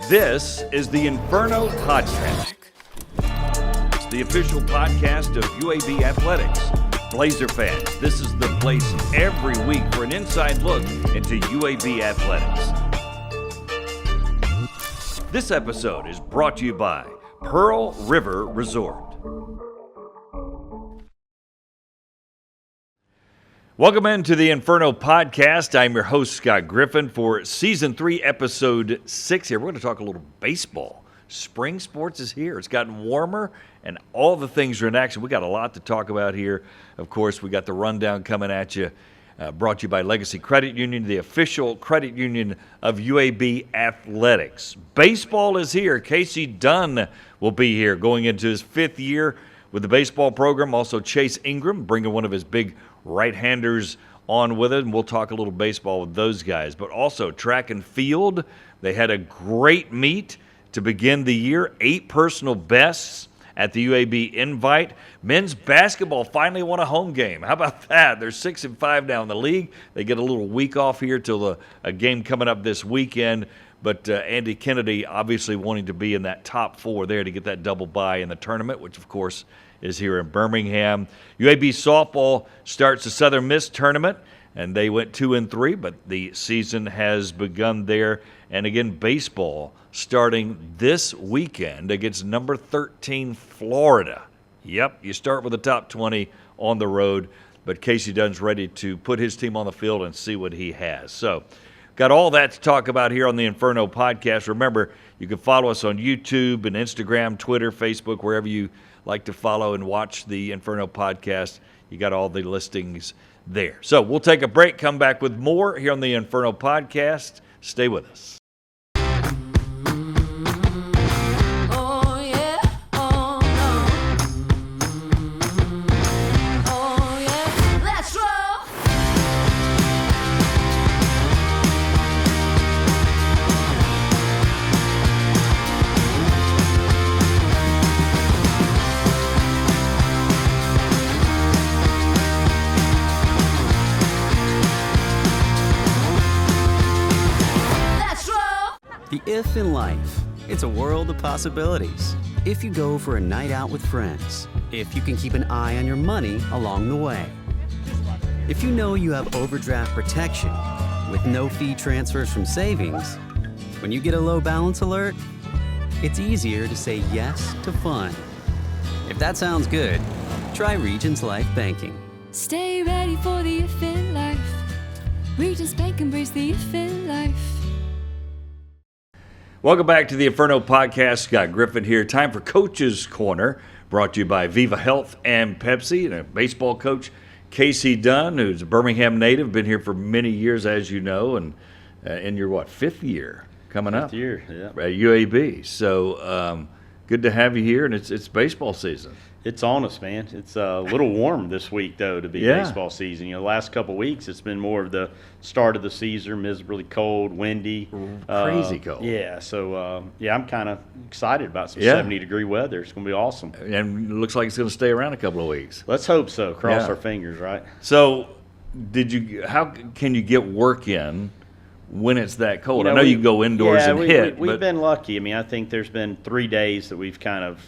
This is the Inferno Podcast. It's the official podcast of UAB Athletics. Blazer fans, this is the place every week for an inside look into UAB Athletics. This episode is brought to you by Pearl River Resort. Welcome into the Inferno Podcast. I'm your host, Scott Griffin, for Season 3, Episode 6 here. We're going to talk a little baseball. Spring sports is here. It's gotten warmer, and all the things are in action. We got a lot to talk about here. Of course, we got the rundown coming at you, brought to you by Legacy Credit Union, the official credit union of UAB Athletics. Baseball is here. Casey Dunn will be here going into his 5th year with the baseball program. Also, Chase Ingram bringing one of his big right-handers on with it, and we'll talk a little baseball with those guys. But also track and field, they had a great meet to begin the year. 8 personal bests at the UAB Invite. Men's basketball finally won a home game. How about that? They're 6-5 now in the league. They get a little week off here till a game coming up this weekend. But Andy Kennedy obviously wanting to be in that top 4 there to get that double bye in the tournament, which of course is here in Birmingham. UAB softball starts the Southern Miss tournament, and they went 2-3, but the season has begun there. And again, baseball starting this weekend against number 13 Florida. Yep, you start with the top 20 on the road, but Casey Dunn's ready to put his team on the field and see what he has. So, got all that to talk about here on the Inferno Podcast. Remember, you can follow us on YouTube and Instagram, Twitter, Facebook, wherever you like to follow and watch the Inferno Podcast. You got all the listings there. So we'll take a break, come back with more here on the Inferno Podcast. Stay with us. The if in life, it's a world of possibilities. If you go for a night out with friends, if you can keep an eye on your money along the way, if you know you have overdraft protection with no fee transfers from savings, when you get a low balance alert, it's easier to say yes to fun. If that sounds good, try Regions Life Banking. Stay ready for the if in life. Regions Bank embrace the if in life. Welcome back to the Inferno Podcast. Scott Griffin here. Time for Coach's Corner, brought to you by Viva Health and Pepsi, and a baseball coach, Casey Dunn, who's a Birmingham native, been here for many years, as you know, and in your, 5th year coming up? 5th year, yeah. At UAB. So good to have you here, and it's baseball season. It's on us, man. It's a little warm this week, though, to be baseball season. You know, the last couple of weeks, it's been more of the start of the season, miserably cold, windy. Crazy cold. Yeah, so, I'm kind of excited about some 70-degree weather. It's going to be awesome. And it looks like it's going to stay around a couple of weeks. Let's hope so. Cross our fingers, right? So how can you get work in when it's that cold? I know you can go indoors and hit. We've been lucky. I mean, I think there's been 3 days that we've kind of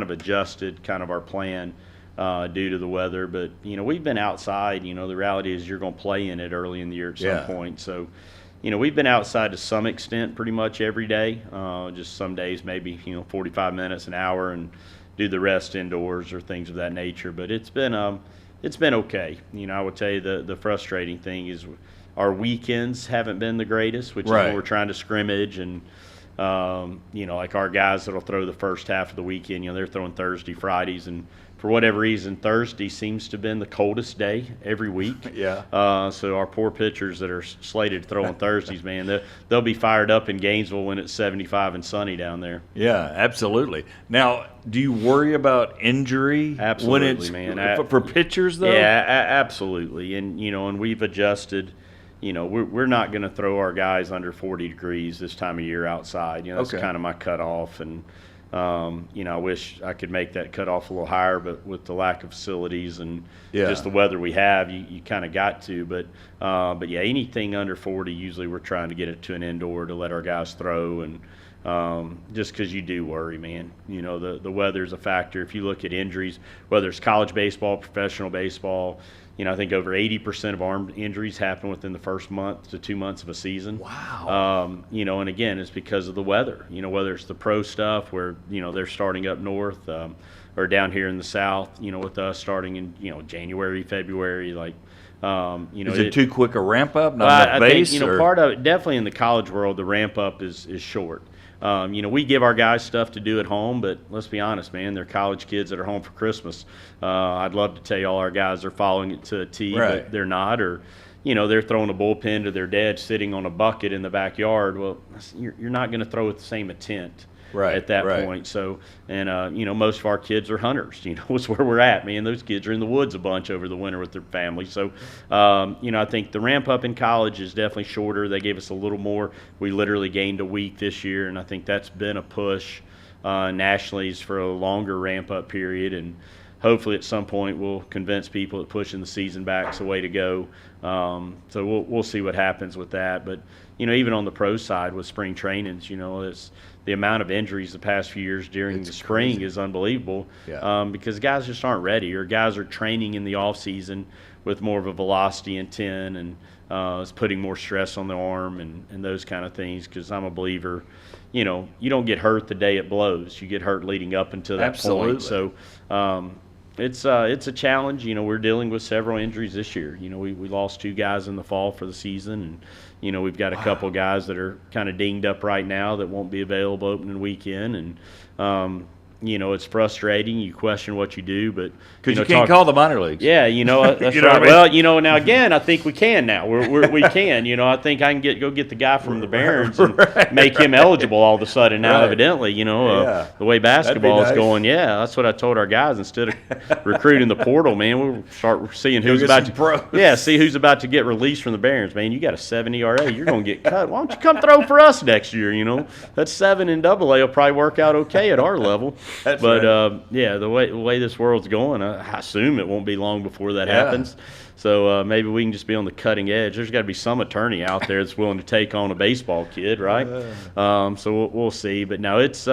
adjusted our plan due to the weather. But, we've been outside. The reality is you're going to play in it early in the year at some point. So, we've been outside to some extent pretty much every day. Just some days maybe, 45 minutes, an hour, and do the rest indoors or things of that nature. But it's been okay. I would tell you the frustrating thing is our weekends haven't been the greatest, which is when we're trying to scrimmage and like our guys that'll throw the first half of the weekend, they're throwing Thursday, Fridays, and for whatever reason, Thursday seems to have been the coldest day every week. So our poor pitchers that are slated to throw on Thursdays, man, they'll be fired up in Gainesville when it's 75 and sunny down there. Yeah, absolutely. Now, do you worry about injury? Absolutely, man. For pitchers, though? Yeah, absolutely. And, and we've adjusted. We're not going to throw our guys under 40 degrees this time of year outside. That's kind of my cutoff. And I wish I could make that cutoff a little higher, but with the lack of facilities and just the weather we have, you kind of got to. But yeah, anything under 40, usually we're trying to get it to an indoor to let our guys throw, and just because you do worry, man. The weather's a factor. If you look at injuries, whether it's college baseball, professional baseball, I think over 80% of arm injuries happen within the first month to 2 months of a season. Wow. And again, it's because of the weather. Whether it's the pro stuff where, they're starting up north or down here in the south, with us starting in, January, February, like, is it too quick a ramp up? Not I enough base? think, part of it, definitely in the college world, the ramp up is short. We give our guys stuff to do at home, but let's be honest, man, they're college kids that are home for Christmas. I'd love to tell you all our guys are following it to a T, but they're not. Or, they're throwing a bullpen to their dad sitting on a bucket in the backyard. Well, you're not going to throw with the same intent at that point. So, and, most of our kids are hunters. It's where we're at, man. Those kids are in the woods a bunch over the winter with their family. So, I think the ramp up in college is definitely shorter. They gave us a little more. We literally gained a week this year, and I think that's been a push nationally is for a longer ramp up period. And hopefully at some point we'll convince people that pushing the season back is the way to go. So we'll see what happens with that. But, even on the pro side with spring trainings, it's the amount of injuries the past few years during the spring is unbelievable because guys just aren't ready, or guys are training in the off season with more of a velocity intent, and it's putting more stress on the arm and those kind of things. Because I'm a believer, you don't get hurt the day it blows. You get hurt leading up until that point. So it's a challenge. We're dealing with several injuries this year. We lost 2 guys in the fall for the season, and we've got a couple guys that are kind of dinged up right now that won't be available opening weekend, and it's frustrating. You question what you do, but because you can't call the minor leagues. Yeah, that's right. Well, now again, I think we can now. We can. I think I can go get the guy from the Barons and make him eligible all of a sudden. Now, evidently, the way basketball is going. Yeah, that's what I told our guys. Instead of recruiting the portal, man, we'll start seeing who's about to see who's about to get released from the Barons. Man, you got a 7 ERA, you're going to get cut. Why don't you come throw for us next year? That 7 in AA will probably work out okay at our level. The way this world's going, I assume it won't be long before that happens. So maybe we can just be on the cutting edge. There's got to be some attorney out there that's willing to take on a baseball kid, right? So we'll see. But no, it's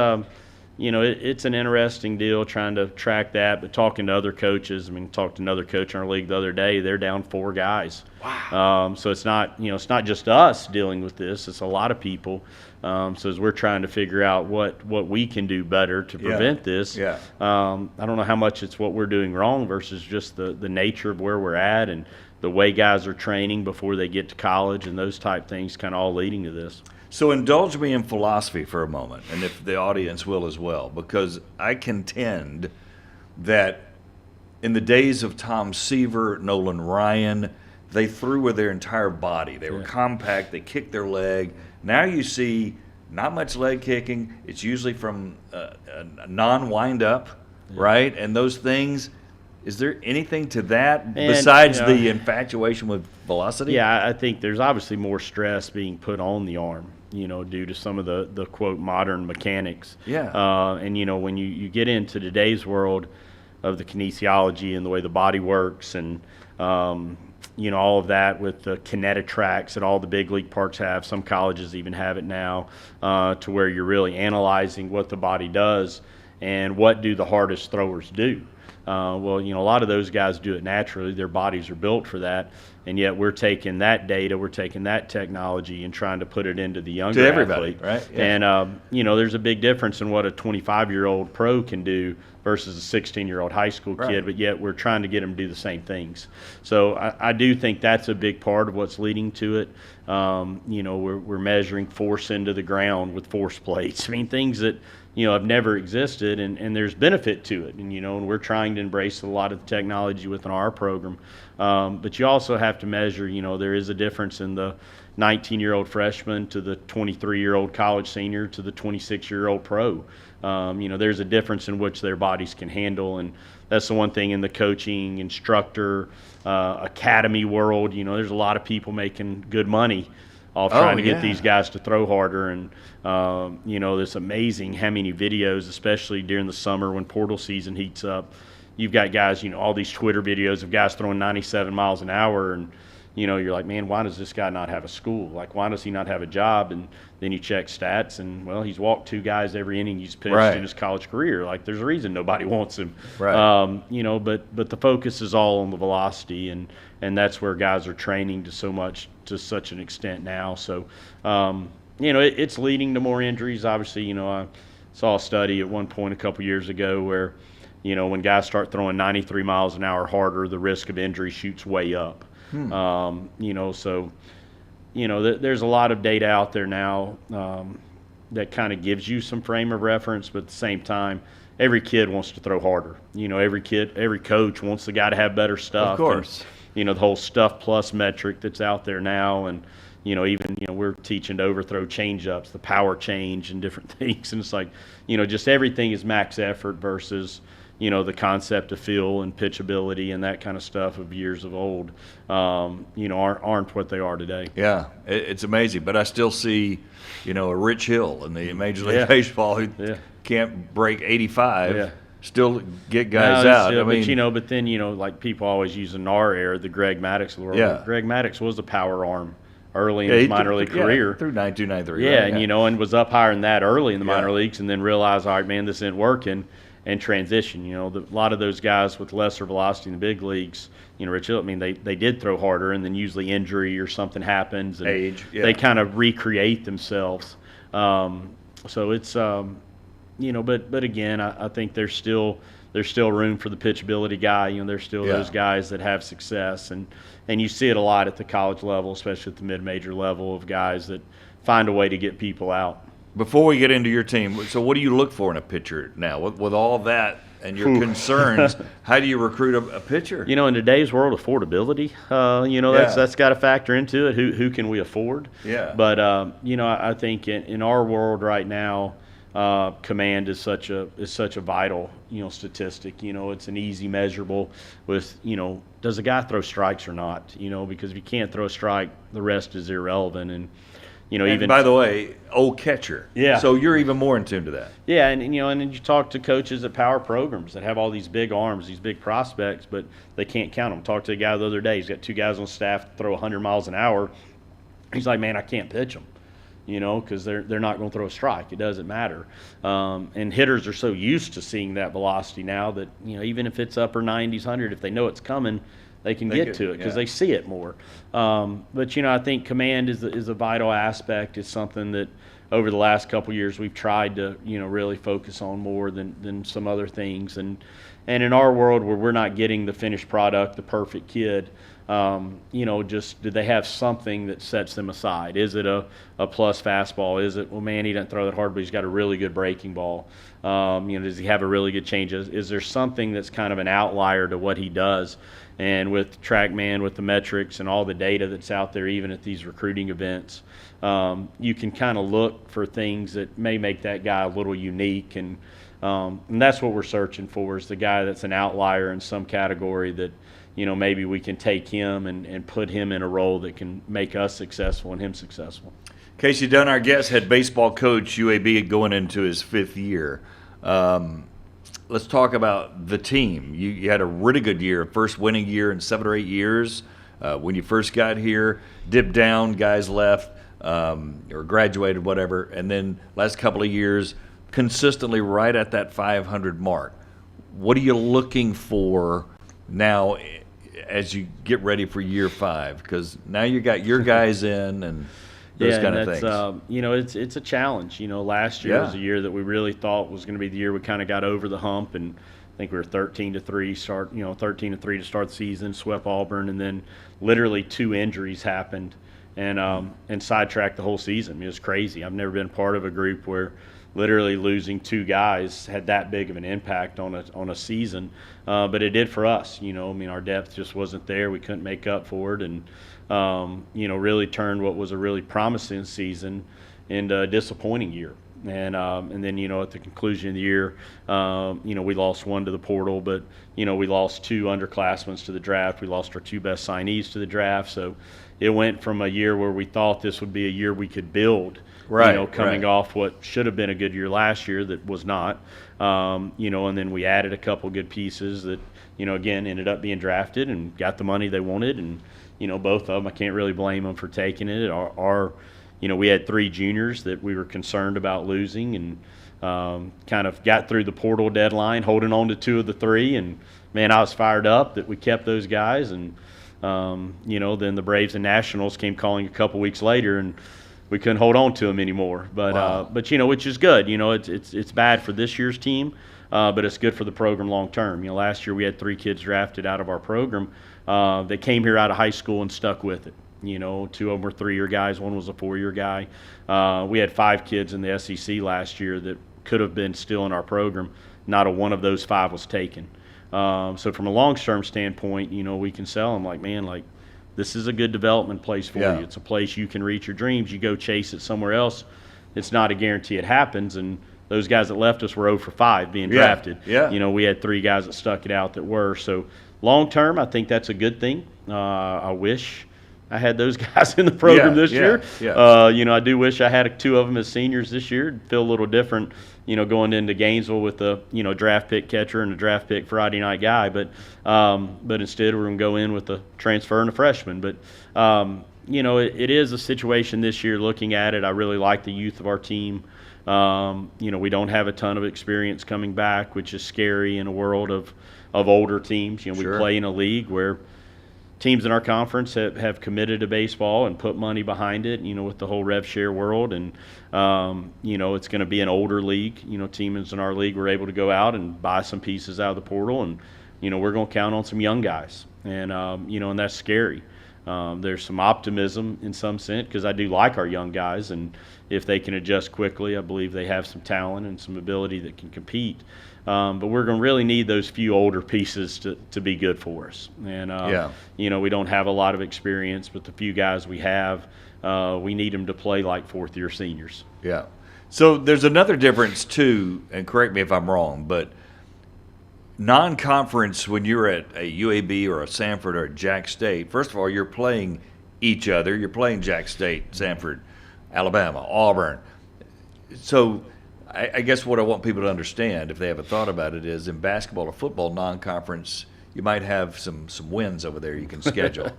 it's an interesting deal trying to track that. But talking to other coaches, talked to another coach in our league the other day. They're down 4 guys. Wow. So it's not it's not just us dealing with this. It's a lot of people. So as we're trying to figure out what we can do better to prevent this, I don't know how much it's what we're doing wrong versus just the nature of where we're at and the way guys are training before they get to college and those type things kind of all leading to this. So indulge me in philosophy for a moment, and if the audience will as well, because I contend that in the days of Tom Seaver, Nolan Ryan, they threw with their entire body. They were compact. They kicked their leg. Now you see not much leg kicking. It's usually from a non-wind-up, right? And those things, is there anything to that besides the infatuation with velocity? Yeah, I think there's obviously more stress being put on the arm, due to some of the quote, modern mechanics. And, when you get into today's world of the kinesiology and the way the body works and, all of that with the kinetitracks that all the big league parks have. Some colleges even have it now to where you're really analyzing what the body does and what do the hardest throwers do. A lot of those guys do it naturally. Their bodies are built for that. And yet we're taking that data, we're taking that technology and trying to put it into the younger everybody, athlete. Right? Yeah. And, there's a big difference in what a 25-year-old pro can do versus a 16-year-old high school kid, but yet we're trying to get them to do the same things. So I do think that's a big part of what's leading to it. We're measuring force into the ground with force plates. Things that, have never existed, and there's benefit to it. And we're trying to embrace a lot of the technology within our program. But you also have to measure, there is a difference in the 19-year-old freshman to the 23-year-old college senior to the 26-year-old pro. There's a difference in which their bodies can handle, and that's the one thing in the coaching, instructor, academy world. There's a lot of people making good money off trying to get these guys to throw harder. And, it's amazing how many videos, especially during the summer when portal season heats up, you've got guys, all these Twitter videos of guys throwing 97 miles an hour. And, you're like, man, why does this guy not have a school? Like, why does he not have a job? And then you check stats, and, well, he's walked 2 guys every inning he's pitched in his college career. Like, there's a reason nobody wants him. Right. But the focus is all on the velocity, and that's where guys are training to such an extent now. So, it's leading to more injuries. Obviously, I saw a study at one point a couple years ago where, when guys start throwing 93 miles an hour harder, the risk of injury shoots way up. There's a lot of data out there now that kind of gives you some frame of reference, but at the same time, every kid wants to throw harder. Every coach wants the guy to have better stuff. Of course. And, the whole stuff plus metric that's out there now, and we're teaching to overthrow change-ups, the power change, and different things, and it's like, just everything is max effort versus the concept of feel and pitchability and that kind of stuff of years of old, aren't what they are today. Yeah, it's amazing. But I still see, a Rich Hill in the Major League Baseball who can't break 85, still get guys out. Still, but then, like people always use in our era, the Greg Maddux of the world. Yeah. Greg Maddux was a power arm early in his minor league career. Through 92, 93. Yeah, right? and, and was up higher than that early in the minor leagues, and then realized, all right, man, this isn't working. And transition, a lot of those guys with lesser velocity in the big leagues, Rich Hill, they did throw harder, and then usually injury or something happens, and age, they kind of recreate themselves. So it's, but again, I think there's still room for the pitchability guy. There's still those guys that have success, and you see it a lot at the college level, especially at the mid-major level, of guys that find a way to get people out. Before we get into your team, so what do you look for in a pitcher now? With all that and your concerns, how do you recruit a pitcher? In today's world, affordability, that's got to factor into it. Who can we afford? Yeah. But, I think in our world right now, command is such a vital, statistic. It's an easy measurable with, does a guy throw strikes or not? Because if you can't throw a strike, the rest is irrelevant. And, and even by the way, catcher. Yeah. So you're even more in tune to that. Yeah, and then you talk to coaches at power programs that have all these big arms, these big prospects, but they can't count them. Talked to a guy the other day. He's got 2 guys on staff that throw 100 miles an hour. He's like, man, I can't pitch them, because they're not going to throw a strike. It doesn't matter. And hitters are so used to seeing that velocity now that even if it's upper 90s, 100, if they know it's coming, they can get to it because they see it more. But, I think command is a vital aspect. It's something that over the last couple of years we've tried to, really focus on more than some other things. And in our world where we're not getting the finished product, the perfect kid, just do they have something that sets them aside? Is it a plus fastball? Is it, well, man, he doesn't throw that hard, but he's got a really good breaking ball? Does he have a really good change? Is there something that's kind of an outlier to what he does? And with TrackMan, with the metrics and all the data that's out there, even at these recruiting events, you can kind of look for things that may make that guy a little unique. And that's what we're searching for, is the guy that's an outlier in some category that, maybe we can take him and put him in a role that can make us successful and him successful. Casey Dunn, our guest, head baseball coach, UAB, going into his 5th year. Let's talk about the team. You had a really good year, first winning year in 7 or 8 years. When you first got here, dipped down, guys left or graduated, whatever, and then last couple of years, consistently right at that 500 mark. What are you looking for now as you get ready for year 5? Because now you got your guys in and those kind of things. It's a challenge. Last year was a year that we really thought was going to be the year we kind of got over the hump, and I think we were 13-3 to start the season, swept Auburn, and then literally 2 injuries happened and sidetracked the whole season. It was crazy. I've never been part of a group where literally losing 2 guys had that big of an impact on a season, but it did for us. Our depth just wasn't there. We couldn't make up for it, and really turned what was a really promising season into a disappointing year. And then, at the conclusion of the year, we lost one to the portal, but, we lost 2 underclassmen to the draft. We lost our 2 best signees to the draft. So it went from a year where we thought this would be a year we could build, coming off what should have been a good year last year that was not, and then we added a couple good pieces that, again, ended up being drafted and got the money they wanted. And, both of them, I can't really blame them for taking it. We had 3 juniors that we were concerned about losing, and kind of got through the portal deadline, holding on to 2 of the 3. And, man, I was fired up that we kept those guys. And, then the Braves and Nationals came calling a couple weeks later, and we couldn't hold on to them anymore. But, wow. Which is good. It's bad for this year's team, but it's good for the program long term. Last year we had 3 kids drafted out of our program. They came here out of high school and stuck with it. 2 of them were 3-year guys. One was a 4-year guy. We had 5 kids in the SEC last year that could have been still in our program. Not a one of those 5 was taken. So from a long-term standpoint, we can sell them like, this is a good development place for you. It's a place you can reach your dreams. You go chase it somewhere else, it's not a guarantee it happens. And those guys that left us were 0 for 5 being drafted. We had 3 guys that stuck it out that were. So long-term, I think that's a good thing. I wish I had those guys in the program this year. I do wish I had 2 of them as seniors this year. It'd feel a little different, going into Gainesville with a, draft pick catcher and a draft pick Friday night guy. But instead we're going to go in with a transfer and a freshman. But, it is a situation this year looking at it. I really like the youth of our team. We don't have a ton of experience coming back, which is scary in a world of older teams. We play in a league where teams in our conference have committed to baseball and put money behind it, with the whole rev share world. And, it's going to be an older league. Teams in our league were able to go out and buy some pieces out of the portal. And, we're going to count on some young guys. And, and that's scary. There's some optimism in some sense because I do like our young guys. And if they can adjust quickly, I believe they have some talent and some ability that can compete. But we're going to really need those few older pieces to be good for us. And, we don't have a lot of experience, but the few guys we have, we need them to play like 4th-year seniors. Yeah. So there's another difference, too, and correct me if I'm wrong, but non-conference when you're at a UAB or a Samford or a Jack State, first of all, you're playing each other. You're playing Jack State, Samford, Alabama, Auburn. So I guess what I want people to understand, if they haven't thought about it, is in basketball or football non-conference, you might have some wins over there you can schedule.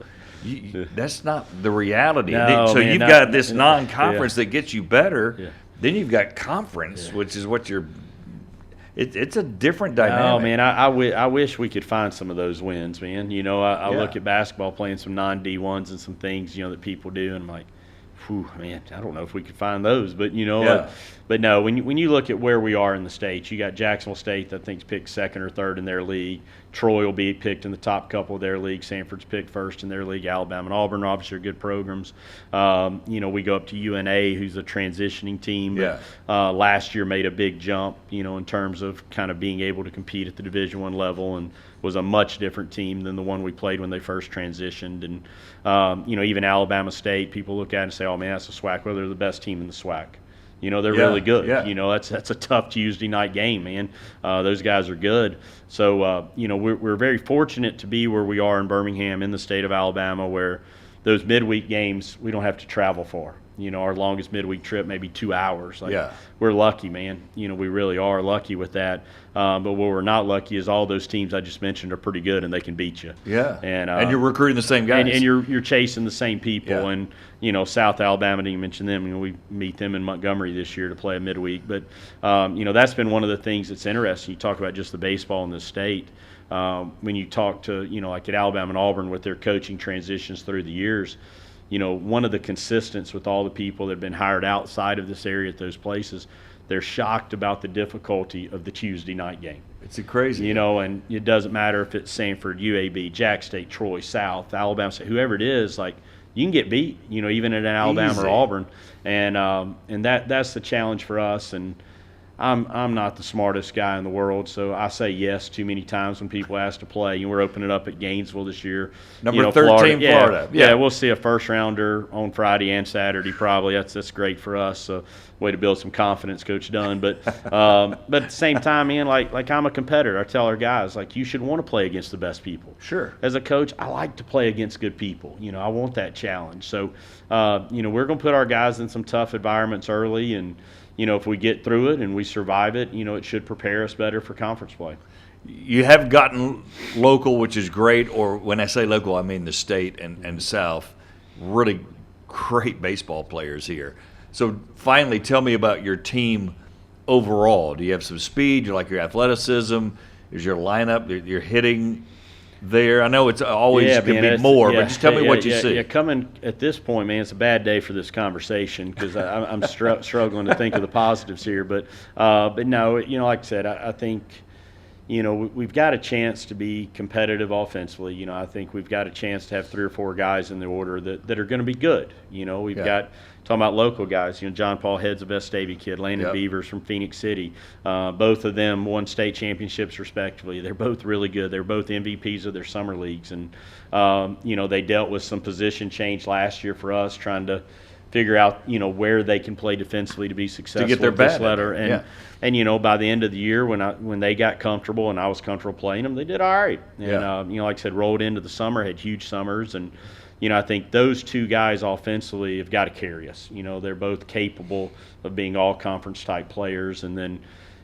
That's not the reality. No, so man, you've got this non-conference that gets you better. Yeah. Then you've got conference, which is what you're it's a different dynamic. Oh, man, I wish we could find some of those wins, man. I look at basketball playing some non-D1s and some things, that people do, and I'm like, whew, man, I don't know if we could find those. But, but no, when you look at where we are in the states, you got Jacksonville State that I think's picked 2nd or 3rd in their league. Troy will be picked in the top couple of their league. Sanford's picked 1st in their league. Alabama and Auburn obviously are good programs. We go up to UNA, who's a transitioning team. Last year made a big jump, in terms of kind of being able to compete at the Division I level, and was a much different team than the one we played when they first transitioned. And, even Alabama State, people look at it and say, oh, man, that's a SWAC. Well, they're the best team in the SWAC. They're really good. That's a tough Tuesday night game, man. Those guys are good. So, we're very fortunate to be where we are in Birmingham in the state of Alabama, where those midweek games we don't have to travel for. Our longest midweek trip maybe 2 hours. We're lucky, man. We really are lucky with that. But what we're not lucky is all those teams I just mentioned are pretty good and they can beat you. Yeah. And you're recruiting the same guys. And you're chasing the same people. And South Alabama, didn't mention them. We meet them in Montgomery this year to play a midweek. But that's been one of the things that's interesting. You talk about just the baseball in this state. When you talk to like at Alabama and Auburn with their coaching transitions through the years. One of the consistents with all the people that have been hired outside of this area at those places, they're shocked about the difficulty of the Tuesday night game. It's crazy. And it doesn't matter if it's Samford, UAB, Jack State, Troy, South, Alabama State, whoever it is, like you can get beat, even at an Alabama or Auburn. And that's the challenge for us. And I'm not the smartest guy in the world, so I say yes too many times when people ask to play. We're opening up at Gainesville this year. Number 13, Florida. Yeah, we'll see a first-rounder on Friday and Saturday probably. That's great for us. So way to build some confidence, Coach Dunn. But at the same time, man, like I'm a competitor. I tell our guys, like, you should want to play against the best people. Sure. As a coach, I like to play against good people. I want that challenge. So, we're going to put our guys in some tough environments early, and if we get through it and we survive it, it should prepare us better for conference play. You have gotten local, which is great, or when I say local, I mean the state and South. Really great baseball players here. So finally, tell me about your team overall. Do you have some speed? Do you like your athleticism? Is your lineup, your hitting there? I know it's always can be more, but just tell me what you see. Yeah, coming at this point, man, it's a bad day for this conversation because I'm struggling to think of the positives here. But no, like I said, I think we've got a chance to be competitive offensively. I think we've got a chance to have 3 or 4 guys in the order that are going to be good. We've got, talking about local guys, John Paul Head's a Vestavia kid, Landon Beavers from Phoenix City. Both of them won state championships respectively. They're both really good. They're both MVPs of their summer leagues. And, they dealt with some position change last year for us, trying to figure out, where they can play defensively to be successful. To get their bat. And by the end of the year, when they got comfortable and I was comfortable playing them, they did all right. And, like I said, rolled into the summer, had huge summers. And, I think those 2 guys offensively have got to carry us. They're both capable of being all-conference type players. And then,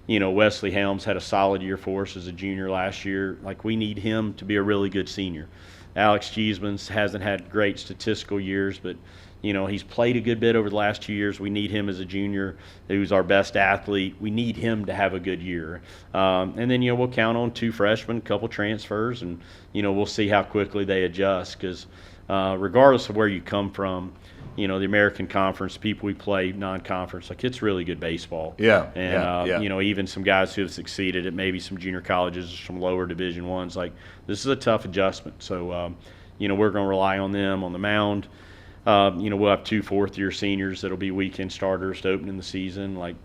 Wesley Helms had a solid year for us as a junior last year. Like, we need him to be a really good senior. Alex Cheeseman hasn't had great statistical years, but he's played a good bit over the last 2 years. We need him as a junior, who's our best athlete. We need him to have a good year. And then, we'll count on 2 freshmen, a couple transfers, and, we'll see how quickly they adjust because regardless of where you come from, the American Conference, people we play non-conference, like, it's really good baseball. Yeah. And, even some guys who have succeeded at maybe some junior colleges, some lower Division I's, like, this is a tough adjustment. So, we're going to rely on them on the mound. We'll have 2 fourth-year seniors that'll be weekend starters to open in the season. Like,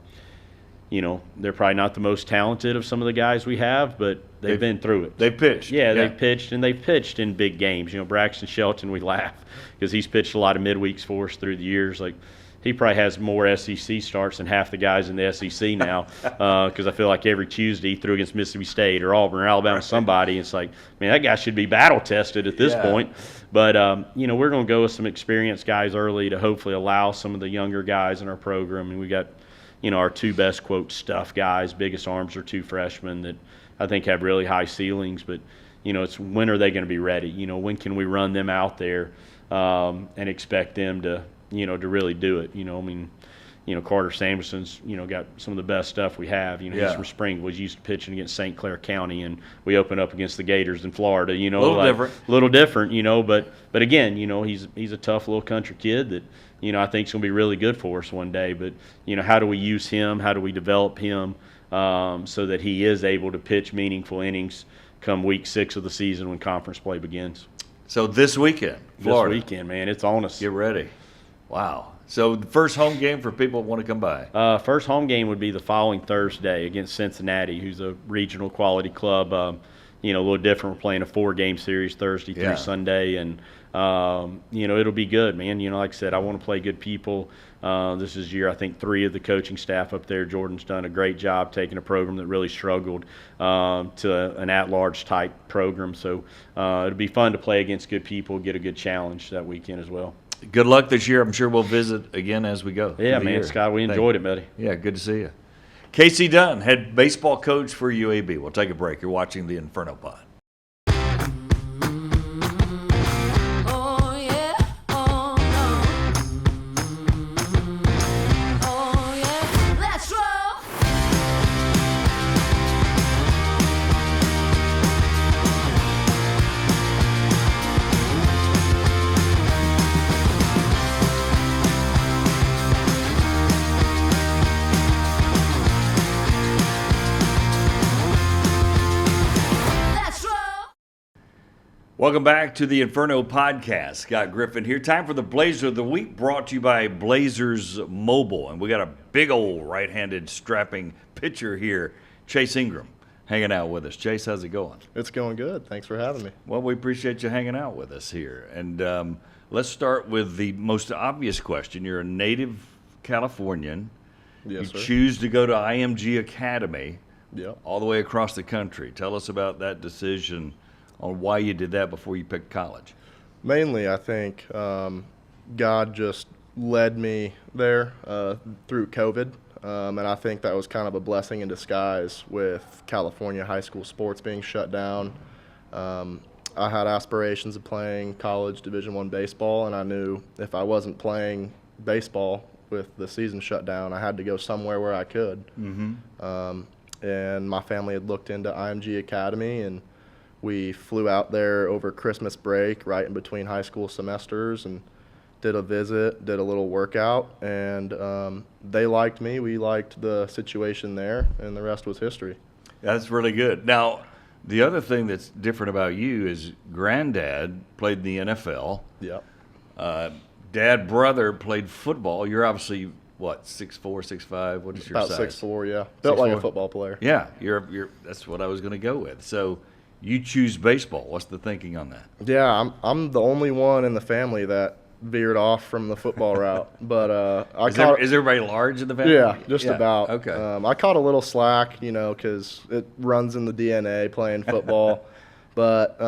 they're probably not the most talented of some of the guys we have, but they've been through it. They've pitched. Yeah, they've pitched, and they've pitched in big games. Braxton Shelton, we laugh because he's pitched a lot of midweeks for us through the years. Like, he probably has more SEC starts than half the guys in the SEC now because I feel like every Tuesday he threw against Mississippi State or Auburn or Alabama somebody. It's like, man, that guy should be battle-tested at this point. But, we're going to go with some experienced guys early to hopefully allow some of the younger guys in our program. And we got, our 2 best, quote, stuff guys. Biggest arms are 2 freshmen that I think have really high ceilings. But, it's when are they going to be ready? When can we run them out there and expect them to, to really do it? Carter Sanderson's, got some of the best stuff we have. He's from Springfield. He's used to pitching against St. Clair County, and we open up against the Gators in Florida. A little different. But again, he's a tough little country kid that, I think is going to be really good for us one day. But, how do we use him? How do we develop him so that he is able to pitch meaningful innings come week 6 of the season when conference play begins? So this weekend, Florida. This weekend, man, it's on us. Get ready. Wow. So the first home game for people who want to come by? First home game would be the following Thursday against Cincinnati, who's a regional quality club. A little different. We're playing a 4-game series Thursday through Sunday, and it'll be good, man. Like I said, I want to play good people. This is year, I think, 3 of the coaching staff up there. Jordan's done a great job taking a program that really struggled to an at-large type program. So it'll be fun to play against good people, get a good challenge that weekend as well. Good luck this year. I'm sure we'll visit again as we go. Yeah, man, Scott, we enjoyed it, buddy. Yeah, good to see you. Casey Dunn, head baseball coach for UAB. We'll take a break. You're watching the Inferno Pod. Welcome back to the Inferno Podcast. Scott Griffin here. Time for the Blazer of the Week, brought to you by Blazers Mobile. And we got a big old right-handed strapping pitcher here, Chase Ingram, hanging out with us. Chase, how's it going? It's going good. Thanks for having me. Well, we appreciate you hanging out with us here. And let's start with the most obvious question. You're a native Californian. Yes, you sir. choose to go to IMG Academy Yep. all the way across the country. Tell us about that decision on why you did that before you picked college. Mainly, I think God just led me there through COVID, and I think that was kind of a blessing in disguise with California high school sports being shut down. I had aspirations of playing college Division I baseball, and I knew if I wasn't playing baseball with the season shut down, I had to go somewhere where I could. And my family had looked into IMG Academy, and we flew out there over Christmas break, right in between high school semesters, and did a visit, did a little workout, and they liked me. We liked the situation there, and the rest was history. That's really good. Now, the other thing that's different about you is granddad played in the NFL. Yep. Dad, brother played football. You're obviously, what, 6'4", 6'5"? What is your About size? 6'4", yeah. Built like a 6'4"? football player. Yeah, you're. That's what I was going to go with. So you choose baseball. What's the thinking on that? Yeah, I'm the only one in the family that veered off from the football route. But Is everybody large in the family? Yeah, just about. Okay. I caught a little slack, because it runs in the DNA playing football. But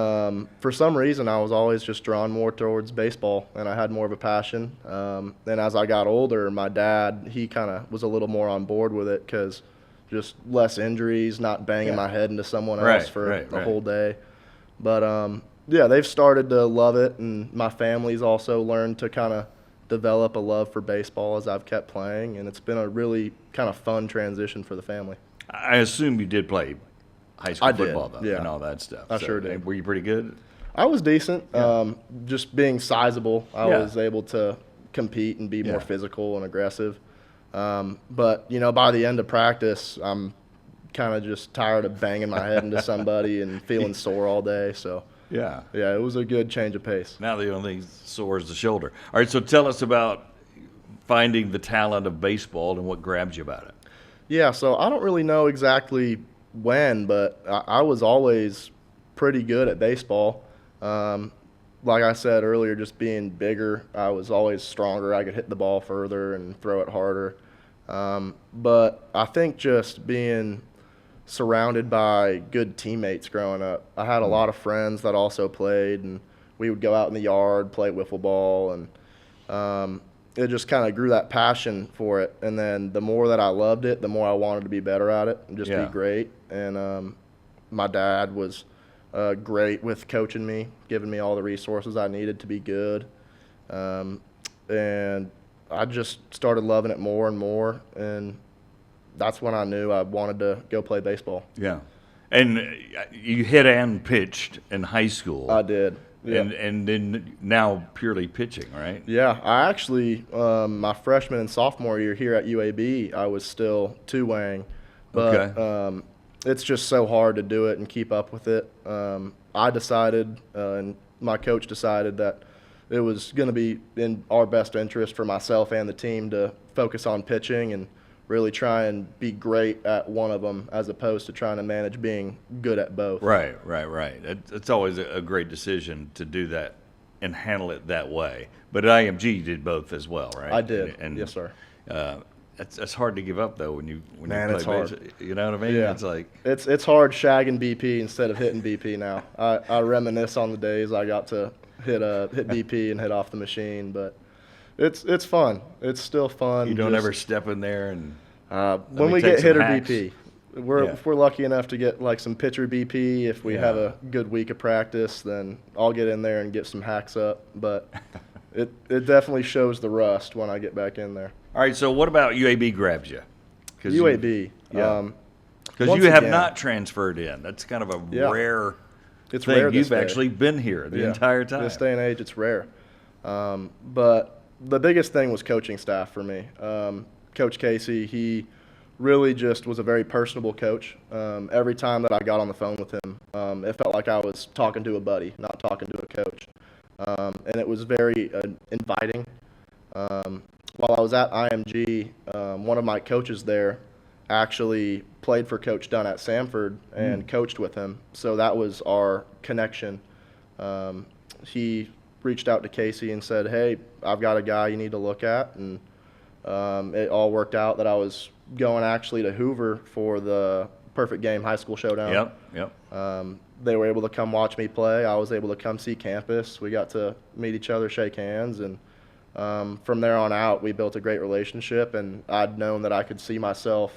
for some reason, I was always just drawn more towards baseball, and I had more of a passion. And as I got older, my dad, he kind of was a little more on board with it because just less injuries, not banging my head into someone else for the whole day. But, yeah, they've started to love it, and my family's also learned to kind of develop a love for baseball as I've kept playing, and it's been a really kind of fun transition for the family. I assume you did play high school I did, football, though, yeah. and all that stuff. I sure did. Were you pretty good? I was decent. Just being sizable, I Yeah. was able to compete and be Yeah. more physical and aggressive. But, by the end of practice, I'm kind of just tired of banging my head into somebody and feeling sore all day. So, Yeah. yeah, it was a good change of pace. Now the only thing sore is the shoulder. All right, so tell us about finding the talent of baseball and what grabs you about it. Yeah, so I don't really know exactly when, but I was always pretty good at baseball. Like I said earlier, just being bigger, I was always stronger. I could hit the ball further and throw it harder. But I think just being surrounded by good teammates growing up. I had a lot of friends that also played, and we would go out in the yard, play wiffle ball, and it just kind of grew that passion for it. And then the more that I loved it, the more I wanted to be better at it and just Yeah. be great. And my dad was great with coaching me, giving me all the resources I needed to be good. And I just started loving it more and more, and that's when I knew I wanted to go play baseball. Yeah. And you hit and pitched in high school. I did. Yeah. And then now purely pitching, right? Yeah, I actually, my freshman and sophomore year here at UAB, I was still two-wang. But Okay. it's just so hard to do it and keep up with it. I decided, and my coach decided that it was going to be in our best interest for myself and the team to focus on pitching and really try and be great at one of them as opposed to trying to manage being good at both. Right. It's always a great decision to do that and handle it that way. But at IMG, you did both as well, right? I did. And, Yes, sir. It's hard to give up though when you Man, play it's hard. baseball. You know what I mean? Yeah. It's like It's hard shagging BP instead of hitting BP now. I reminisce on the days I got to hit BP and hit off the machine, but it's fun. It's still fun. you don't just- ever step in there and when me we take get some hitter hacks. BP. Yeah. If we're lucky enough to get like some pitcher BP, if we Yeah. have a good week of practice, then I'll get in there and get some hacks up. But it definitely shows the rust when I get back in there. All right, so what about UAB grabs you? UAB. Yeah. Because once you have again- not transferred in. That's kind of a Yeah. rare It's thing. rare this You've day. actually been here the Yeah. entire time. This day and age, it's rare. But the biggest thing was coaching staff for me. Coach Casey, he really just was a very personable coach. Every time that I got on the phone with him, it felt like I was talking to a buddy, not talking to a coach. And it was very inviting. While I was at IMG, one of my coaches there actually played for Coach Dunn at Samford and coached with him. So that was our connection. He reached out to Casey and said, "Hey, I've got a guy you need to look at." And it all worked out that I was going actually to Hoover for the Perfect Game High School Showdown. Yep. They were able to come watch me play. I was able to come see campus. We got to meet each other, shake hands, and from there on out, we built a great relationship. And I'd known that I could see myself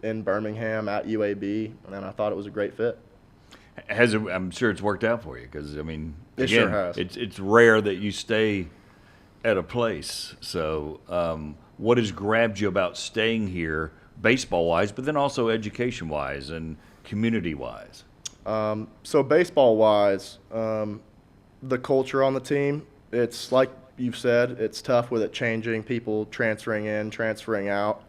in Birmingham at UAB, and I thought it was a great fit. I'm sure it's worked out for you because, I mean, It again, sure has. It's rare that you stay at a place. So what has grabbed you about staying here baseball-wise, but then also education-wise and community-wise? So baseball-wise, the culture on the team, it's like you've said, it's tough with it changing, people transferring in, transferring out.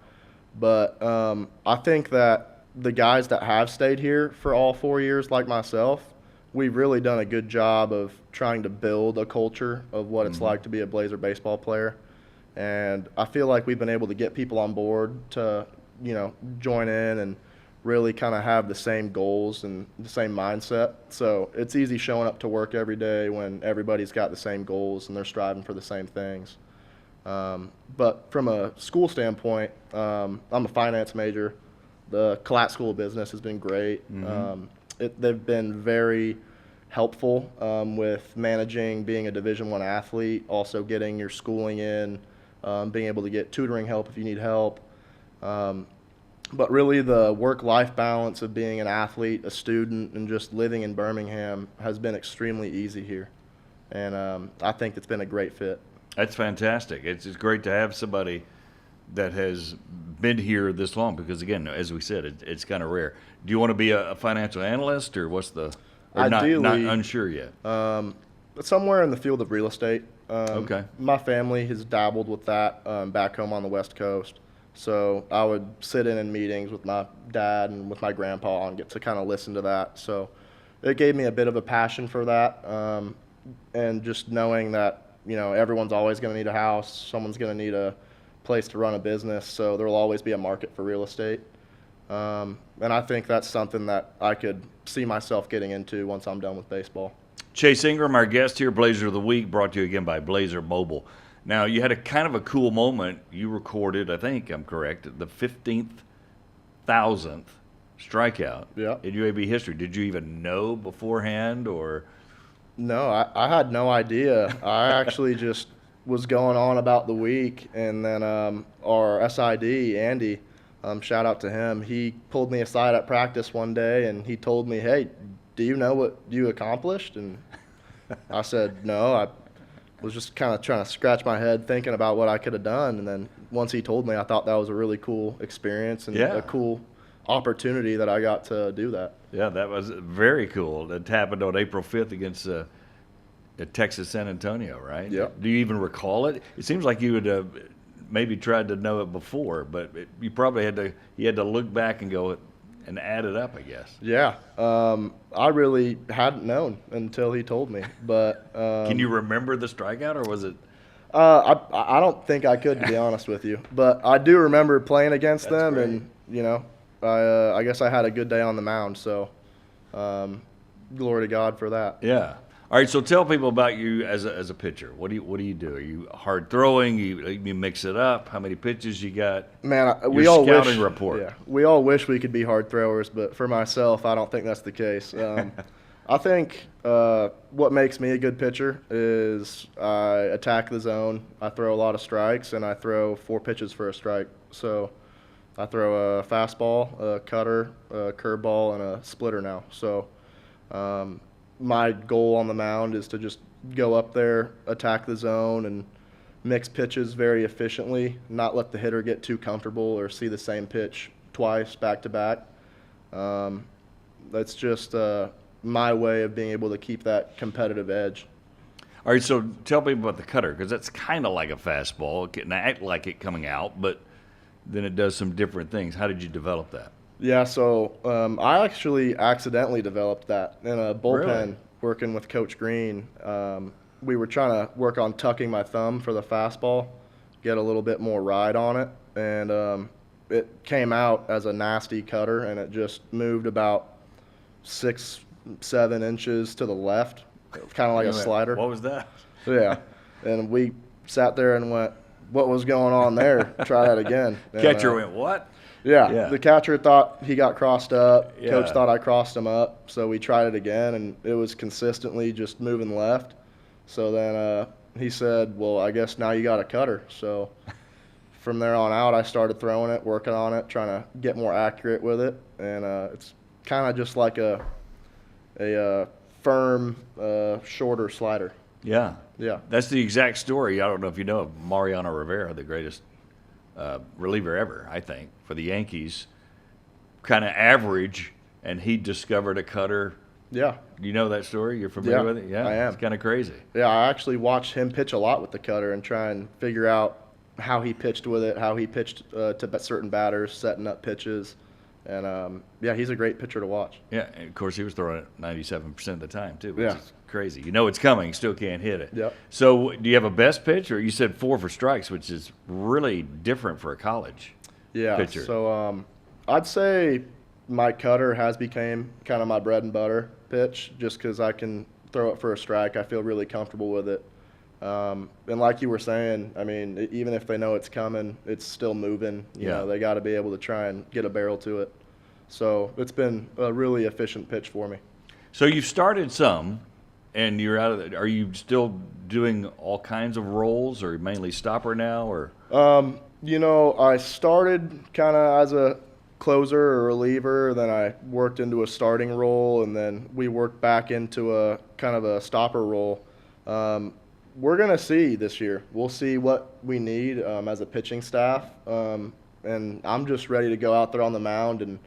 But I think that the guys that have stayed here for all 4 years, like myself, we've really done a good job of trying to build a culture of what it's like to be a Blazer baseball player. And I feel like we've been able to get people on board to, join in and really kind of have the same goals and the same mindset. So it's easy showing up to work every day when everybody's got the same goals and they're striving for the same things. But from a school standpoint, I'm a finance major. The Collat School of Business has been great. They've been very helpful with managing, being a Division I athlete, also getting your schooling in, being able to get tutoring help if you need help. But really the work-life balance of being an athlete, a student, and just living in Birmingham has been extremely easy here. And I think it's been a great fit. That's fantastic. It's great to have somebody that has been here this long because, again, as we said, it's kind of rare. Do you want to be a financial analyst or what's the – or Ideally, not unsure yet? Somewhere in the field of real estate. Okay. My family has dabbled with that back home on the West Coast. So I would sit in meetings with my dad and with my grandpa and get to kind of listen to that. So it gave me a bit of a passion for that, and just knowing that, everyone's always going to need a house, someone's going to need a place to run a business, so there will always be a market for real estate. And I think that's something that I could see myself getting into once I'm done with baseball. Chase Ingram, our guest here, Blazer of the Week, brought to you again by Blazer Mobile. Now, you had a kind of a cool moment. You recorded, I think I'm correct, the 15,000th strikeout in UAB history. Did you even know beforehand or? No, I had no idea. I actually just was going on about the week, and then our SID, Andy, shout out to him, he pulled me aside at practice one day, and he told me, "Hey, do you know what you accomplished?" And I said, "No, I was just kind of trying to scratch my head thinking about what I could have done." And then once he told me, I thought that was a really cool experience and a cool opportunity that I got to do that. Yeah, that was very cool. It happened on April 5th against Texas San Antonio, right? Yeah. Do you even recall it? It seems like you would have maybe tried to know it before, but you probably had to look back and go and add it up, I guess. Yeah. I really hadn't known until he told me. But can you remember the strikeout, or was it? I don't think I could, to be honest with you. But I do remember playing against them, great. and I guess I had a good day on the mound. So glory to God for that. Yeah. All right. So tell people about you as a pitcher. What do you do? Are you hard throwing? You mix it up? How many pitches you got? Man, we Your all scouting wish. report. Yeah, we all wish we could be hard throwers, but for myself, I don't think that's the case. I think what makes me a good pitcher is I attack the zone. I throw a lot of strikes, and I throw 4 pitches for a strike. So I throw a fastball, a cutter, a curveball, and a splitter now. So my goal on the mound is to just go up there, attack the zone, and mix pitches very efficiently, not let the hitter get too comfortable or see the same pitch twice back to back. That's just my way of being able to keep that competitive edge. All right, so tell people about the cutter, because that's kind of like a fastball. It can act like it coming out, but then it does some different things. How did you develop that? Yeah, so I actually accidentally developed that in a bullpen Really? working with Coach Green. We were trying to work on tucking my thumb for the fastball, get a little bit more ride on it, and it came out as a nasty cutter, and it just moved about 6-7 inches to the left, kind of like a slider. What was that? Yeah, and we sat there and went, what was going on there? Try that again. And, Catcher went, what? Yeah, the catcher thought he got crossed up. Yeah. Coach thought I crossed him up. So we tried it again, and it was consistently just moving left. So then he said, well, I guess now you got a cutter. So from there on out, I started throwing it, working on it, trying to get more accurate with it. And it's kind of just like a firm, shorter slider. Yeah. Yeah. That's the exact story. I don't know if you know of Mariano Rivera, the greatest reliever ever, I think, for the Yankees. Kind of average, and he discovered a cutter. Yeah. You know that story? You're familiar with it? Yeah, I am. It's kind of crazy. Yeah, I actually watched him pitch a lot with the cutter and try and figure out how he pitched with it, how he pitched to certain batters, setting up pitches. And, yeah, he's a great pitcher to watch. Yeah, and of course he was throwing it 97% of the time too, which Yeah. is crazy. You know it's coming, still can't hit it. Yep. So do you have a best pitch, or you said 4 for strikes, which is really different for a college pitcher? So I'd say my cutter has become kind of my bread and butter pitch, just because I can throw it for a strike. I feel really comfortable with it. And like you were saying, I mean, even if they know it's coming, it's still moving. You know, they got to be able to try and get a barrel to it. So it's been a really efficient pitch for me. So you've started some, and you're out of it. Are you still doing all kinds of roles, or mainly stopper now, or? You know, I started kind of as a closer or reliever, then I worked into a starting role, and then we worked back into a kind of a stopper role. We're going to see this year. We'll see what we need as a pitching staff, and I'm just ready to go out there on the mound and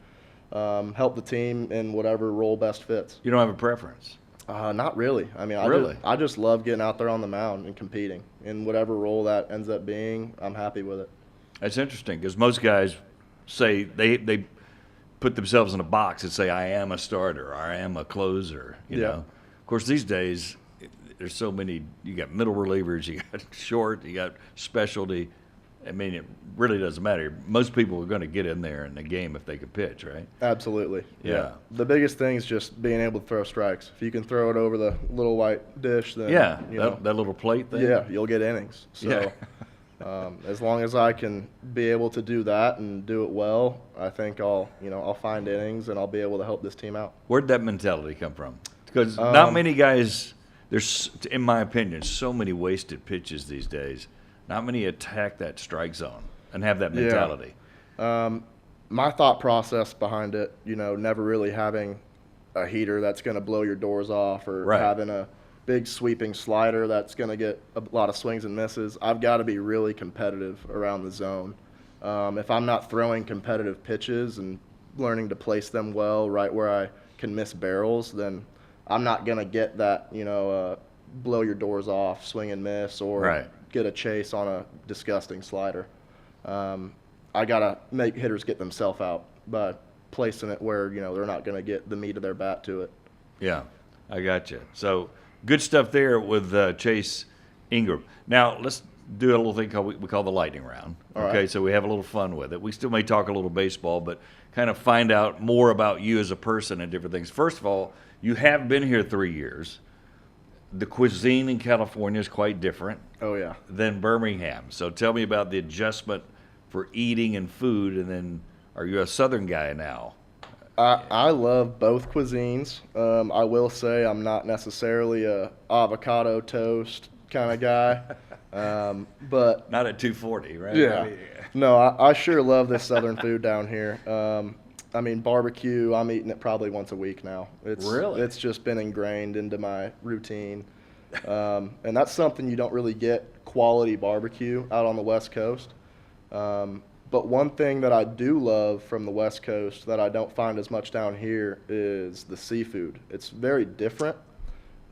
help the team in whatever role best fits. You don't have a preference? Not really. I mean, I just love getting out there on the mound and competing. In whatever role that ends up being, I'm happy with it. That's interesting, because most guys say they put themselves in a box and say, I am a starter, or I am a closer, you know. Of course, these days, there's so many. You got middle relievers, you got short, you got specialty. I mean, it really doesn't matter. Most people are going to get in there in the game if they can pitch, right? Absolutely. Yeah. The biggest thing is just being able to throw strikes. If you can throw it over the little white dish, then that little plate thing. Yeah, you'll get innings. So as long as I can be able to do that and do it well, I think I'll find innings and I'll be able to help this team out. Where'd that mentality come from? Because not many guys. There's, in my opinion, so many wasted pitches these days. Not many attack that strike zone and have that mentality. My thought process behind it, never really having a heater that's going to blow your doors off, or having a big sweeping slider that's going to get a lot of swings and misses. I've got to be really competitive around the zone. If I'm not throwing competitive pitches and learning to place them well right where I can miss barrels, then I'm not going to get that, blow your doors off, swing and miss, or get a chase on a disgusting slider. I got to make hitters get themselves out by placing it where, they're not going to get the meat of their bat to it. Yeah, I got you. So good stuff there with Chase Ingram. Now, let's do a little thing we call the lightning round. Okay, so we have a little fun with it. We still may talk a little baseball, but kind of find out more about you as a person and different things. First of all, you have been here 3 years. The cuisine in California is quite different than Birmingham. So tell me about the adjustment for eating and food, and then are you a Southern guy now? I love both cuisines. I will say I'm not necessarily a avocado toast kind of guy, but not at 240, right? Yeah. No, I sure love this Southern food down here. I mean, barbecue, I'm eating it probably once a week now. It's just been ingrained into my routine. And that's something you don't really get quality barbecue out on the West Coast. But one thing that I do love from the West Coast that I don't find as much down here is the seafood. It's very different.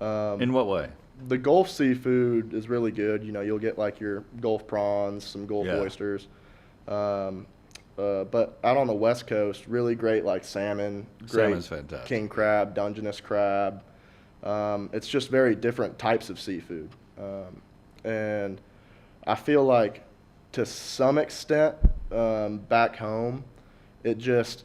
In what way? The Gulf seafood is really good. You'll get like your Gulf prawns, some Gulf oysters. But out on the West Coast, really great like salmon, great Salmon's fantastic. king crab, Dungeness crab. It's just very different types of seafood. And I feel like to some extent back home, it just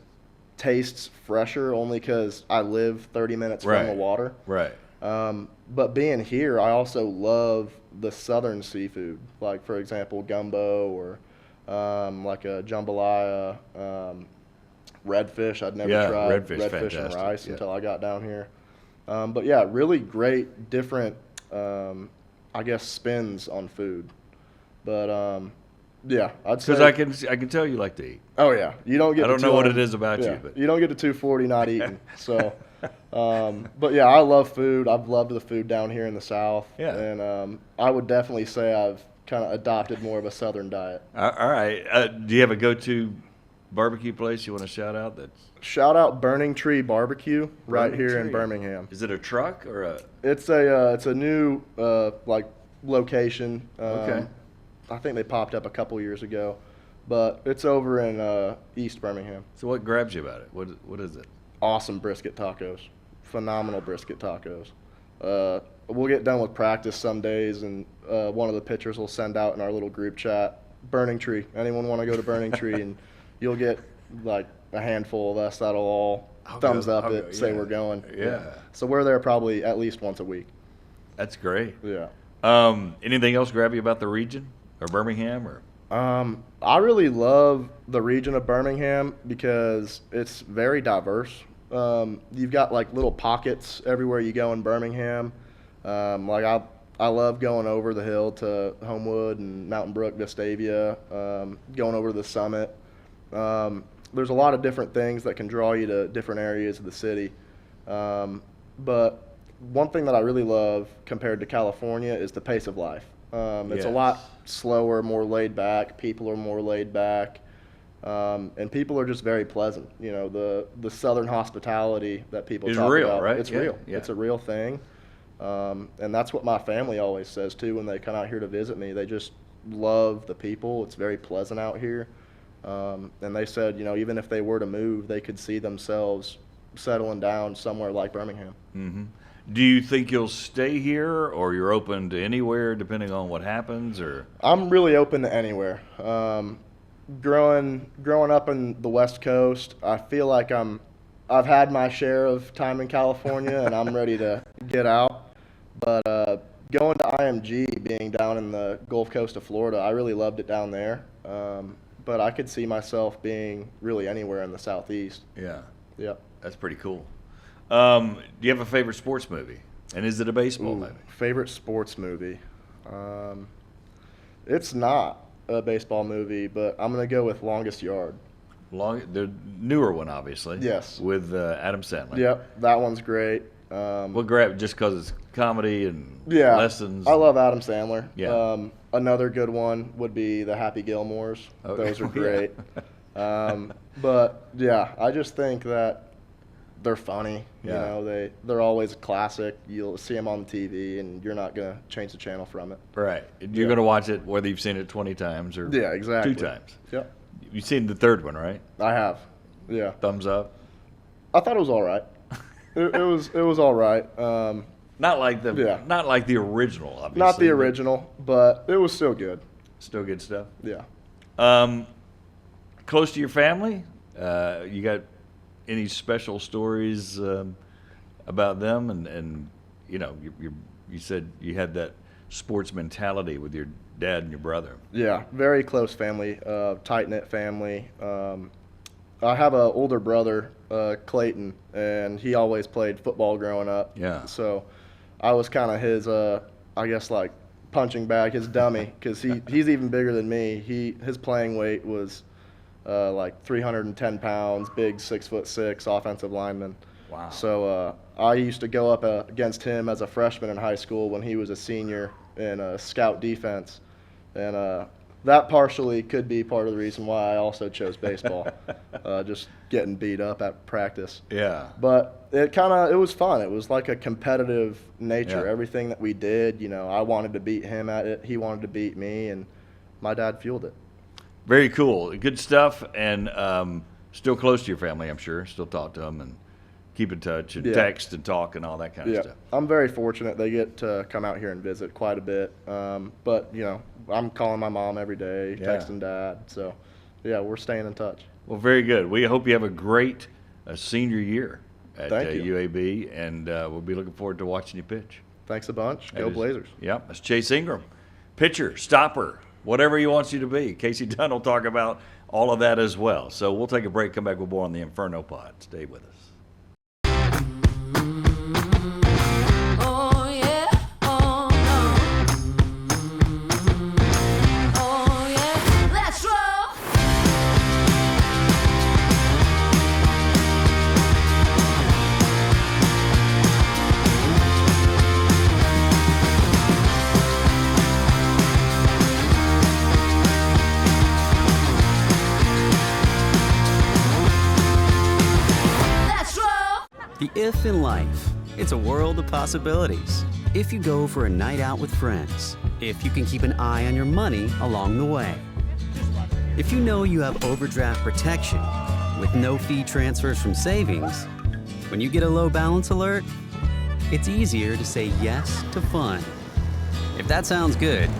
tastes fresher only because I live 30 minutes from the water. Right. But being here, I also love the southern seafood, like, for example, gumbo or like a jambalaya, redfish. I'd never tried redfish and rice until I got down here. But, yeah, really great different, I guess, spins on food. But, yeah, I'd say. Because I can tell you like to eat. Oh, yeah. You don't get I don't know what it is about you. But. You don't get to 240 not eating. So, but, yeah, I love food. I've loved the food down here in the South. Yeah. And I would definitely say I've kind of adopted more of a Southern diet. All right. Do you have a go-to barbecue place you want to shout out? Shout out Burning Tree Barbecue right here in Birmingham. Is it a truck or a? It's a new like location. Okay. I think they popped up a couple years ago, but it's over in East Birmingham. So what grabs you about it? What is it? Awesome brisket tacos. Phenomenal brisket tacos. We'll get done with practice some days, and one of the pitchers will send out in our little group chat, Burning Tree. Anyone want to go to Burning Tree? And you'll get like a handful of us that'll all thumbs up it, say we're going. Yeah. So we're there probably at least once a week. That's great. Yeah. Anything else grab you about the region or Birmingham or? I really love the region of Birmingham because it's very diverse. You've got like little pockets everywhere you go in Birmingham. Like I love going over the hill to Homewood and Mountain Brook, Vestavia, going over to the Summit. There's a lot of different things that can draw you to different areas of the city. But one thing that I really love compared to California is the pace of life. It's a lot slower, more laid back. People are more laid back. And people are just very pleasant. You know, the Southern hospitality that people talk real, about. right? It's real. Yeah. It's a real thing. And that's what my family always says, too, when they come out here to visit me. They just love the people. It's very pleasant out here. And they said, you know, even if they were to move, they could see themselves settling down somewhere like Birmingham. Mm-hmm. Do you think you'll stay here, or you're open to anywhere depending on what happens, or? I'm really open to anywhere. Growing up in the West Coast, I feel like I've had my share of time in California, and I'm ready to get out. But going to IMG, being down in the Gulf Coast of Florida, I really loved it down there. But I could see myself being really anywhere in the Southeast. Yeah. Yep. That's pretty cool. Do you have a favorite sports movie? And is it a baseball movie? Favorite sports movie? It's not a baseball movie, but I'm going to go with Longest Yard. The newer one, obviously. Yes. With Adam Sandler. Yep, that one's great. What grab just because it's comedy and yeah, lessons? I love Adam Sandler. Yeah. Another good one would be the Happy Gilmores. Okay. Those are great. But yeah, I just think that they're funny. Yeah. You know, they're always a classic. You'll see them on TV, and you're not gonna change the channel from it. Right. You're gonna watch it whether you've seen it 20 times or yeah, exactly. 2 times. Yep. You've seen the third one, right? I have. Yeah. Thumbs up. I thought it was all right. it was all right. Not like the original, obviously. Not the original, but it was still good. Still good stuff. Yeah. Close to your family? You got any special stories about them? And you know, you said you had that sports mentality with your dad and your brother. Yeah, very close family, tight-knit family. I have an older brother, Clayton, and he always played football growing up. Yeah. So I was kind of his, I guess, like punching bag, his dummy, because he's even bigger than me. His playing weight was like 310 pounds, big 6'6" offensive lineman. Wow. So I used to go up against him as a freshman in high school when he was a senior in scout defense. And that partially could be part of the reason why I also chose baseball, just getting beat up at practice. Yeah. But it was fun. It was like a competitive nature. Yeah. Everything that we did, you know, I wanted to beat him at it. He wanted to beat me, and my dad fueled it. Very cool. Good stuff, and still close to your family, I'm sure. Still talk to them and keep in touch and text and talk and all that kind of stuff. I'm very fortunate. They get to come out here and visit quite a bit. But, I'm calling my mom every day, texting Dad. So, we're staying in touch. Well, very good. We hope you have a great senior year at Thank you. UAB, and we'll be looking forward to watching you pitch. Thanks a bunch. Go Blazers. Yep, that's Chase Ingram. Pitcher, stopper, whatever he wants you to be. Casey Dunn will talk about all of that as well. So we'll take a break, come back with more on the Inferno Pod. Stay with us. Oh yeah, oh no. Oh yeah, let's roll. Let's roll. The if in life. It's a world of possibilities. If you go for a night out with friends, if you can keep an eye on your money along the way, if you know you have overdraft protection with no fee transfers from savings, when you get a low balance alert, it's easier to say yes to fun. If that sounds good,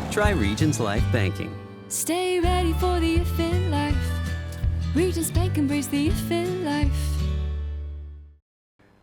try Regions Life Banking. Stay ready for the if in life. Regents Bank, embrace the if in life.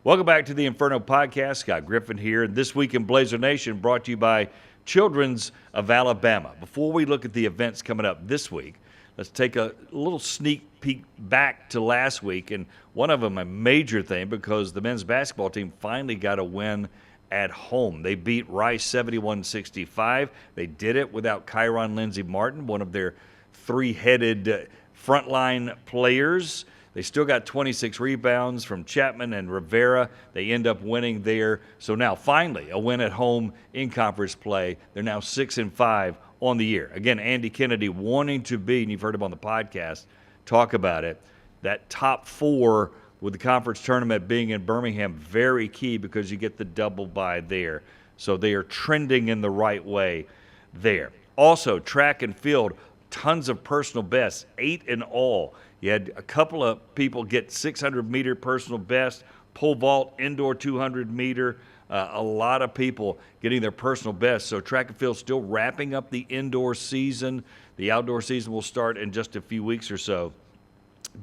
Welcome back to the Inferno Podcast. Scott Griffin here. This Week in Blazer Nation brought to you by Children's of Alabama. Before we look at the events coming up this week, let's take a little sneak peek back to last week. And one of them, a major thing, because the men's basketball team finally got a win at home. They beat Rice 71-65. They did it without Kyron Lindsey Martin, one of their three-headed frontline players. They still got 26 rebounds from Chapman and Rivera. They end up winning there. So now finally a win at home in conference play. They're now 6-5 on the year. Again, Andy Kennedy wanting to be, and you've heard him on the podcast talk about it, that top four with the conference tournament being in Birmingham, very key because you get the double bye there. So they are trending in the right way there. Also, track and field, tons of personal bests, 8 in all. You had a couple of people get 600-meter personal best, pole vault, indoor 200-meter. A lot of people getting their personal best. So track and field still wrapping up the indoor season. The outdoor season will start in just a few weeks or so.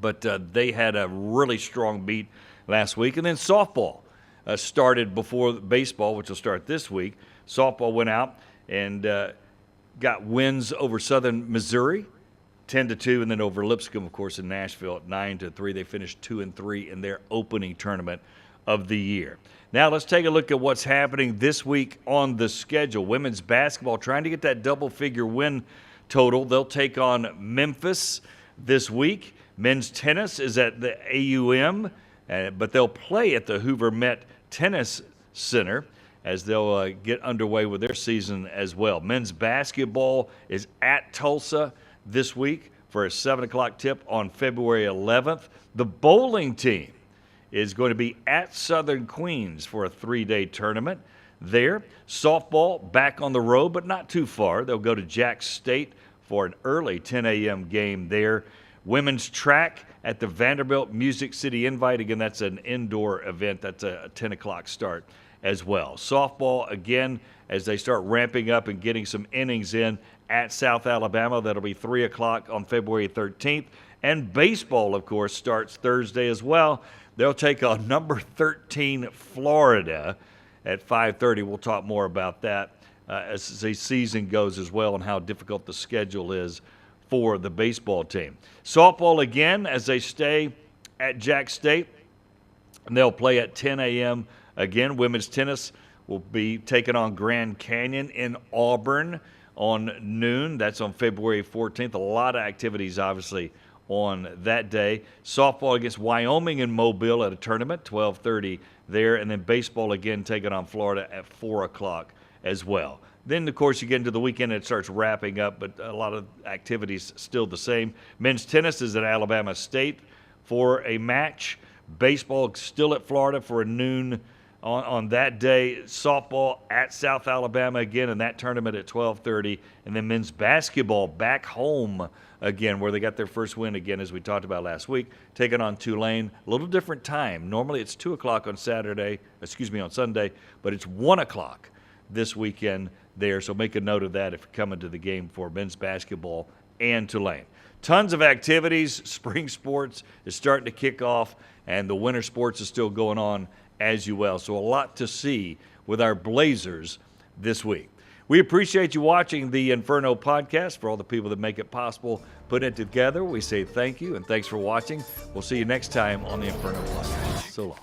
But they had a really strong beat last week. And then softball started before baseball, which will start this week. Softball went out and got wins over Southern Missouri, 10-2, and then over Lipscomb, of course, in Nashville at 9-3. They finished 2-3 in their opening tournament of the year. Now let's take a look at what's happening this week on the schedule. Women's basketball trying to get that double-figure win total. They'll take on Memphis this week. Men's tennis is at the AUM, but they'll play at the Hoover Met Tennis Center as they'll get underway with their season as well. Men's basketball is at Tulsa this week for a 7 o'clock tip on February 11th. The bowling team is going to be at Southern Queens for a 3-day tournament there. Softball back on the road, but not too far. They'll go to Jack State for an early 10 a.m. game there. Women's track at the Vanderbilt Music City Invite. Again, that's an indoor event. That's a 10 o'clock start as well. Softball, again, as they start ramping up and getting some innings in at South Alabama. That'll be 3 o'clock on February 13th. And baseball, of course, starts Thursday as well. They'll take on number 13 Florida at 5:30. We'll talk more about that as the season goes as well and how difficult the schedule is for the baseball team. Softball, again, as they stay at Jack State, and they'll play at 10 a.m. again. Women's tennis will be taking on Grand Canyon in Auburn on noon. That's on February 14th. A lot of activities, obviously, on that day. Softball against Wyoming in Mobile at a tournament, 12:30 there. And then baseball, again, taking on Florida at 4 o'clock as well. Then, of course, you get into the weekend and it starts wrapping up, but a lot of activities still the same. Men's tennis is at Alabama State for a match. Baseball still at Florida for a noon on that day. Softball at South Alabama again in that tournament at 12:30. And then men's basketball back home again, where they got their first win again, as we talked about last week, taking on Tulane. A little different time. Normally it's 2 o'clock on Sunday, but it's 1 o'clock this weekend there. So make a note of that if you're coming to the game for men's basketball and Tulane. Tons of activities. Spring sports is starting to kick off, and the winter sports is still going on as well. So a lot to see with our Blazers this week. We appreciate you watching the Inferno Podcast. For all the people that make it possible, putting it together, we say thank you and thanks for watching. We'll see you next time on the Inferno Podcast. So long.